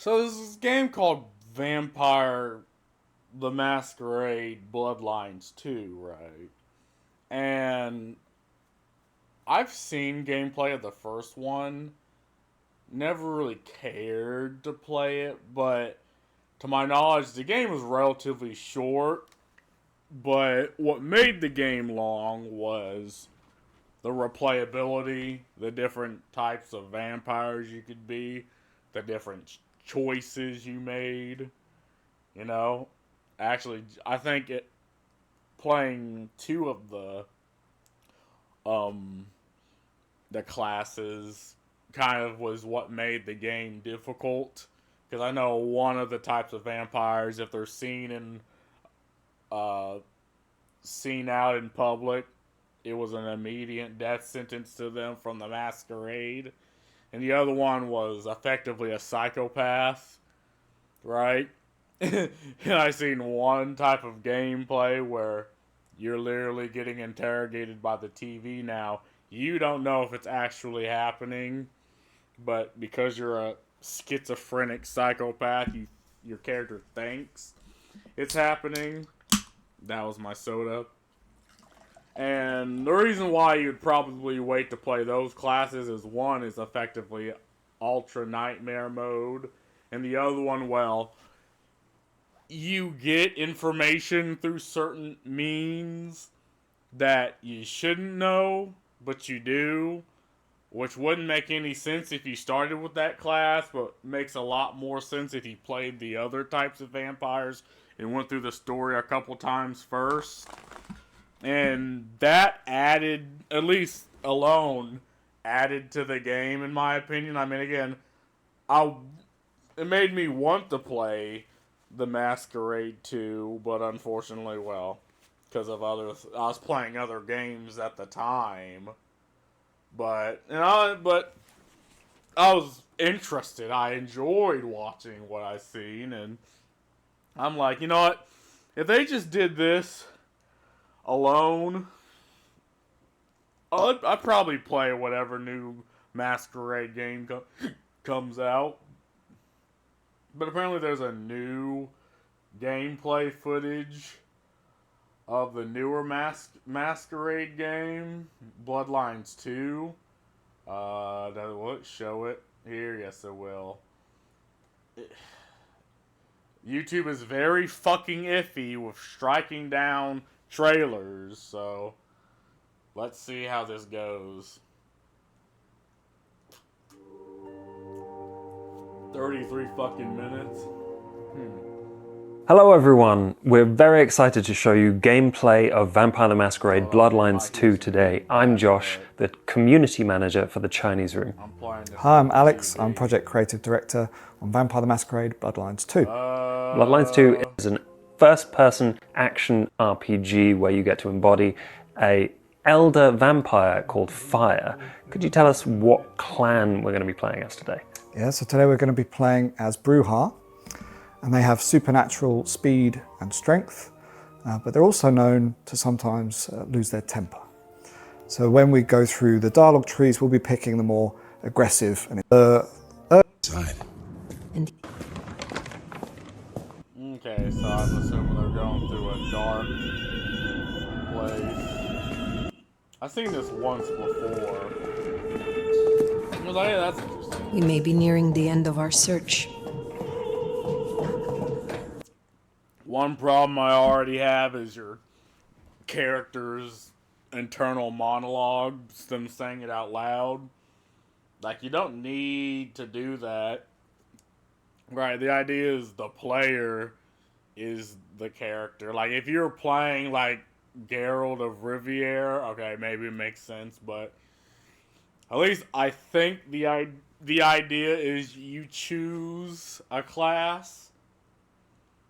So there's this game called Vampire the Masquerade Bloodlines 2, right? And I've seen gameplay of the first one. Never really cared to play it, but to my knowledge, the game was relatively short. But what made the game long was the replayability, the different types of vampires you could be, the different choices you made. You know, actually, I think it playing two of um the classes kind of was what made the game difficult. Because I know one of the types of vampires, if they're uh seen out in public, it was an immediate death sentence to them from the masquerade. And the other one was effectively a psychopath, right? And I seen one type of gameplay where you're literally getting interrogated by the TV now. You don't know if it's actually happening, but because you're a schizophrenic psychopath, your character thinks it's happening. That was my soda. And the reason why you'd probably wait to play those classes is one is effectively Ultra Nightmare mode, and the other one, well, you get information through certain means that you shouldn't know, but you do, which wouldn't make any sense if you started with that class, but makes a lot more sense if you played the other types of vampires and went through the story a couple times first. And that added, at least alone, added to the game, in my opinion. I mean, again, I it made me want to play the Masquerade 2, but unfortunately, well, because of I was playing other games at the time. But I was interested. I enjoyed watching what I seen, and I'm like, you know what? If they just did this alone, I'd probably play whatever new Masquerade game comes out. But apparently there's a new gameplay footage of the newer Masquerade game, Bloodlines 2. Will it show it here? Yes, it will. YouTube is very fucking iffy with striking down trailers, so let's see how this goes. 33 fucking minutes. Hello everyone, we're very excited to show you gameplay of Vampire the Masquerade Bloodlines 2 today. I'm Josh, the community manager for the Chinese room. Hi, I'm Alex, I'm project creative director on Vampire the Masquerade Bloodlines 2. Bloodlines 2 is an first-person action RPG where you get to embody a elder vampire called Fire. Could you tell us what clan we're going to be playing as today? Yeah, so today we're going to be playing as Bruja, and they have supernatural speed and strength, but they're also known to sometimes lose their temper. So when we go through the dialogue trees, we'll be picking the more aggressive and Side. Okay, so I'm assuming they're going through a dark place. I've seen this once before. I was like, hey, that's interesting. We may be nearing the end of our search. One problem I already have is your character's internal monologues, them saying it out loud. Like, you don't need to do that. Right, the idea is the player is the character. Like, if you're playing, like, Geralt of Riviera, okay, maybe it makes sense, but at least I think the idea is you choose a class.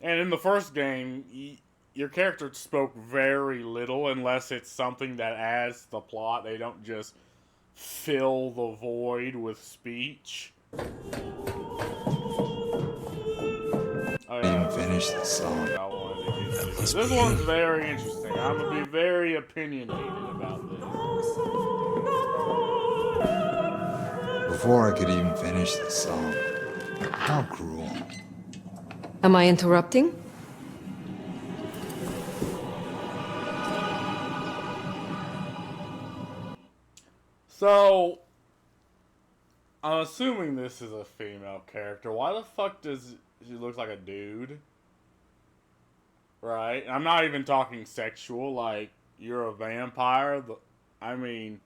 And in the first game, your character spoke very little unless it's something that adds to the plot. They don't just fill the void with speech. I didn't finish the song. This one's very interesting. I'm gonna be very opinionated about this. Before I could even finish the song, How cruel. Am I interrupting? So, I'm assuming this is a female character. Why the fuck does she look like a dude? Right? I'm not even talking sexual, like, you're a vampire. I mean,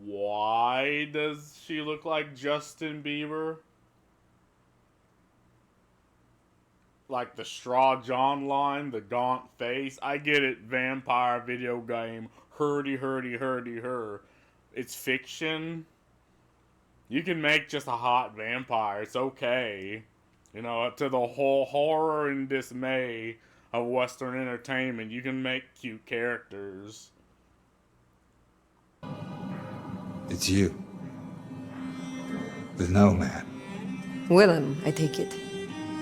why does she look like Justin Bieber? Like the Straw John line, the gaunt face. I get it, vampire video game, hurdy, hurdy, hurdy, her. It's fiction. You can make just a hot vampire. It's okay. You know, to the whole horror and dismay of Western entertainment, you can make cute characters. It's you. The Nomad. Willem, I take it.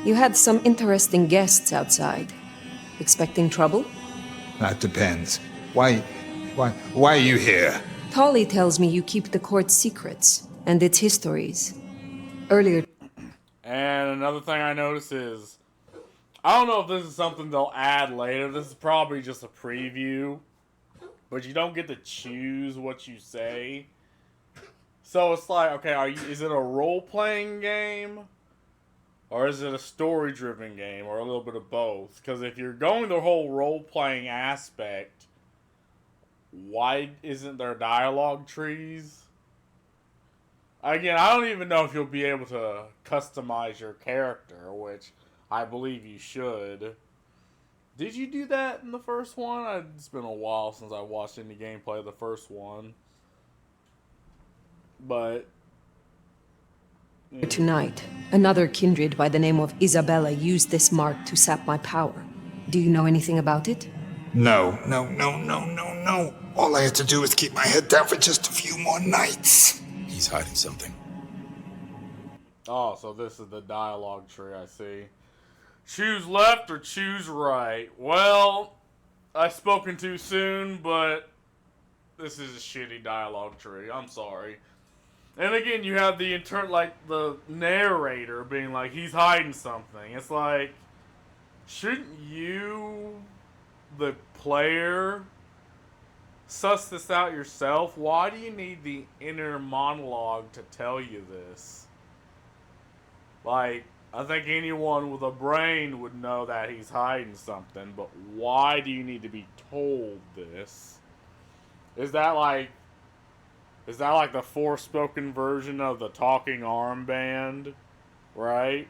You had some interesting guests outside. Expecting trouble? That depends. Why are you here? Tolly tells me you keep the court's secrets and its histories. Earlier... And another thing I noticed is, I don't know if this is something they'll add later. This is probably just a preview. But you don't get to choose what you say. So it's like, okay, is it a role-playing game? Or is it a story-driven game? Or a little bit of both? Because if you're going the whole role-playing aspect, why isn't there dialogue trees? Again, I don't even know if you'll be able to customize your character, which I believe you should. Did you do that in the first one? It's been a while since I watched any gameplay of the first one. But... Tonight, another kindred by the name of Isabella used this mark to sap my power. Do you know anything about it? No. All I had to do was keep my head down for just a few more nights. He's hiding something. Oh, so this is the dialogue tree, I see. Choose left or choose right. Well, I've spoken too soon, but this is a shitty dialogue tree. I'm sorry. And again, you have the the narrator being like, he's hiding something. It's like, shouldn't you, the player, suss this out yourself? Why do you need the inner monologue to tell you this? Like, I think anyone with a brain would know that he's hiding something, but why do you need to be told this? Is that like the Forspoken version of the talking armband, right?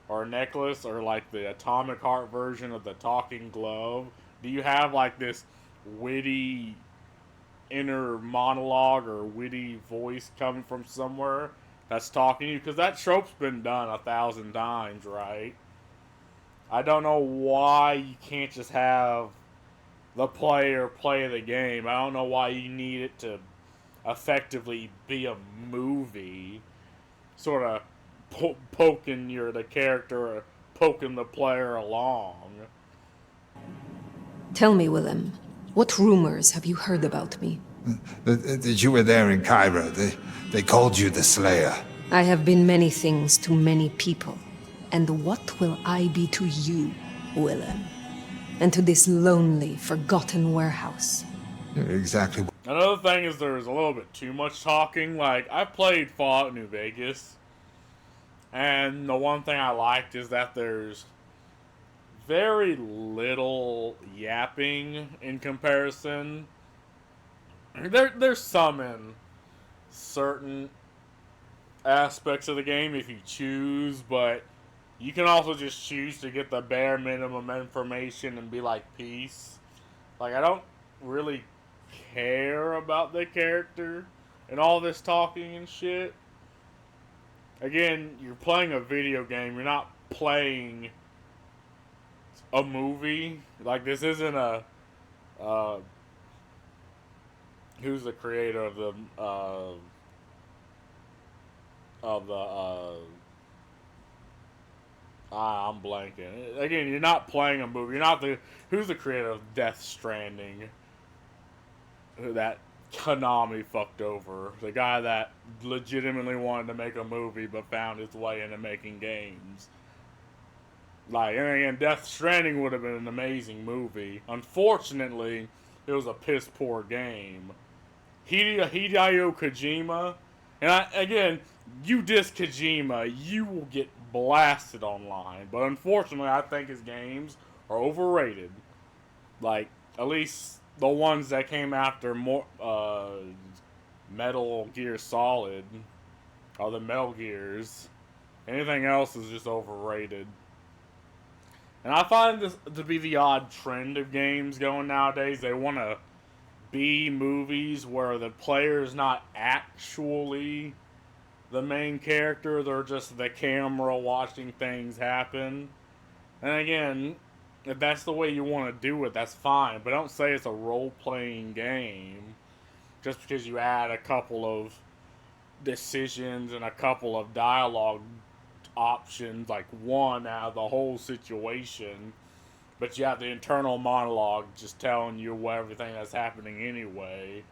Or necklace, or like the Atomic Heart version of the talking glove? Do you have like this witty inner monologue or witty voice coming from somewhere that's talking to you? Because that trope's been done 1,000 times, right? I don't know why you can't just have the player play the game. I don't know why you need it to effectively be a movie, sort of poking the character or poking the player along. Tell me, Willem, what rumors have you heard about me? That you were there in Cairo. They called you the Slayer. I have been many things to many people. And what will I be to you, Willem? And to this lonely, forgotten warehouse? Exactly. Another thing is there's a little bit too much talking. Like, I played Fallout New Vegas, and the one thing I liked is that there's very little yapping in comparison. There's some in certain aspects of the game if you choose, but you can also just choose to get the bare minimum information and be like, peace. Like, I don't really care about the character and all this talking and shit. Again, you're playing a video game. You're not playing a movie. Like, this isn't a who's the creator of the I'm blanking. Again, you're not playing a movie. You're not who's the creator of Death Stranding? That Konami fucked over. The guy that legitimately wanted to make a movie but found his way into making games. Like, and again, Death Stranding would have been an amazing movie. Unfortunately, it was a piss poor game. Hideo Kojima, and again, you diss Kojima, you will get blasted online. But unfortunately, I think his games are overrated. Like, at least the ones that came after more Metal Gear Solid, or the Metal Gears. Anything else is just overrated. And I find this to be the odd trend of games going nowadays. They want to be movies where the player is not actually the main character, they're just the camera watching things happen. And again, if that's the way you want to do it, that's fine. But don't say it's a role playing game just because you add a couple of decisions and a couple of dialogue options, like one out of the whole situation. But you have the internal monologue just telling you everything that's happening anyway.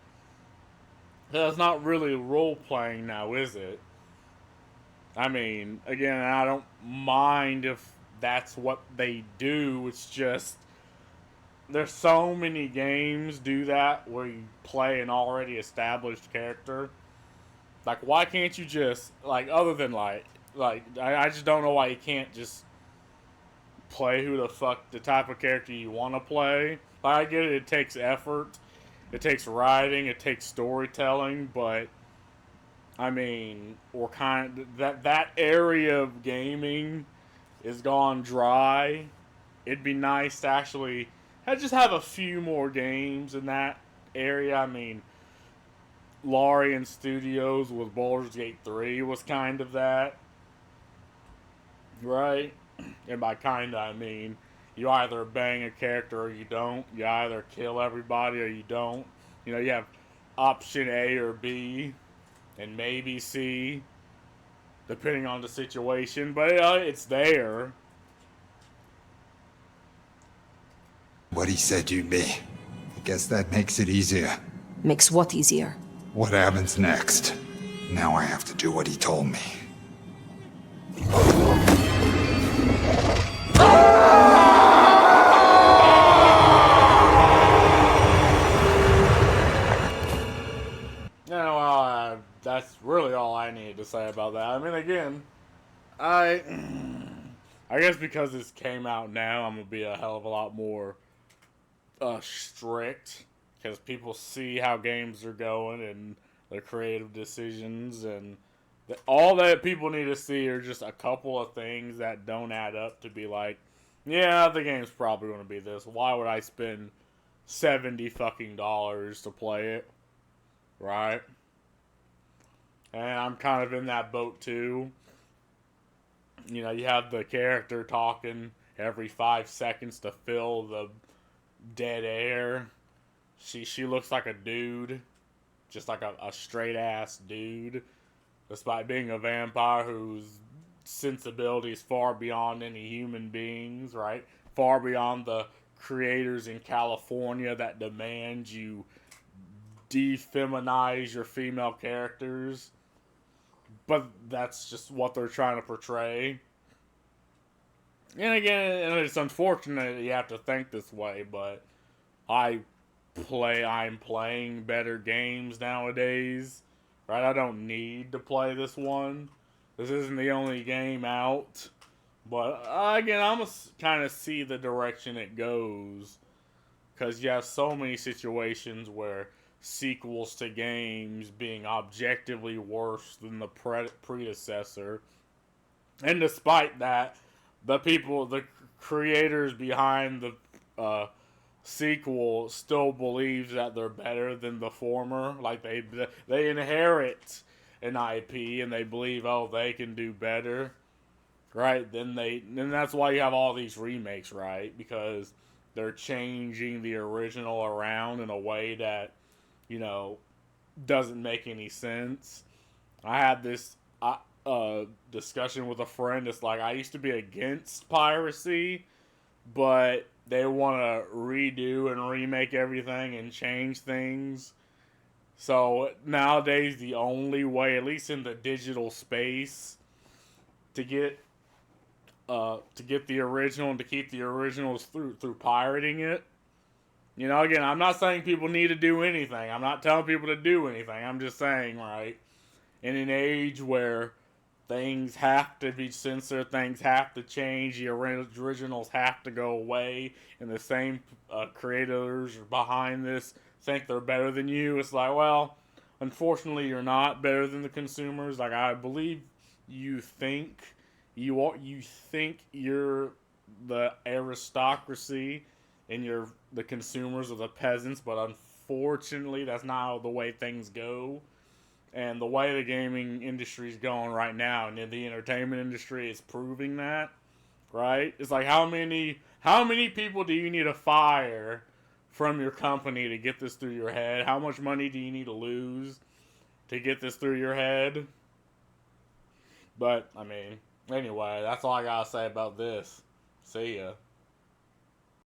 That's not really role playing now, is it? I mean, again, I don't mind if that's what they do. It's just there's so many games do that where you play an already established character. Like, why can't you just other than I just don't know why you can't just play who the fuck the type of character you want to play. Like, I get it, it takes effort, it takes writing, it takes storytelling, but I mean, we're kind of that area of gaming is gone dry. It'd be nice to actually just have a few more games in that area. I mean, Larian Studios with Baldur's Gate 3 was kind of that, right? And by kinda, I mean, you either bang a character or you don't. You either kill everybody or you don't. You know, you have option A or B, and maybe C, depending on the situation. But it's there. What he said you'd be. I guess that makes it easier. Makes what easier? What happens next? Now I have to do what he told me. Yeah, well, that's really all I needed to say about that. I mean, again, I guess because this came out now, I'm gonna be a hell of a lot more strict because people see how games are going and their creative decisions, and all that people need to see are just a couple of things that don't add up to be like, yeah, the game's probably going to be this. Why would I spend $70 fucking dollars to play it? Right? And I'm kind of in that boat too. You know, you have the character talking every 5 seconds to fill the dead air. She looks like a dude. Just like a straight ass dude. Despite being a vampire whose sensibility is far beyond any human beings, right? Far beyond the creators in California that demand you defeminize your female characters. But that's just what they're trying to portray. And again, it's unfortunate that you have to think this way, but I'm playing better games nowadays, right? I don't need to play this one. This isn't the only game out, but again, I'm gonna kind of see the direction it goes, because you have so many situations where sequels to games being objectively worse than the predecessor, and despite that, the creators behind the sequel still believes that they're better than the former. Like they inherit an IP and they believe, oh, they can do better, right? Then that's why you have all these remakes, right? Because they're changing the original around in a way that, you know, doesn't make any sense. I had this discussion with a friend. It's like, I used to be against piracy, but they want to redo and remake everything and change things. So nowadays, the only way, at least in the digital space, to get the original and to keep the originals through pirating it. You know, again, I'm not saying people need to do anything. I'm not telling people to do anything. I'm just saying, right, in an age where things have to be censored, things have to change, the originals have to go away, and the same creators behind this think they're better than you. It's like, well, unfortunately, you're not better than the consumers. Like, I believe you think you think you're the aristocracy and you're the consumers or the peasants, but unfortunately, that's not the way things go. And the way the gaming industry is going right now, and the entertainment industry is proving that, right? It's like how many people do you need to fire from your company to get this through your head? How much money do you need to lose to get this through your head? But I mean, anyway, that's all I gotta say about this. See ya.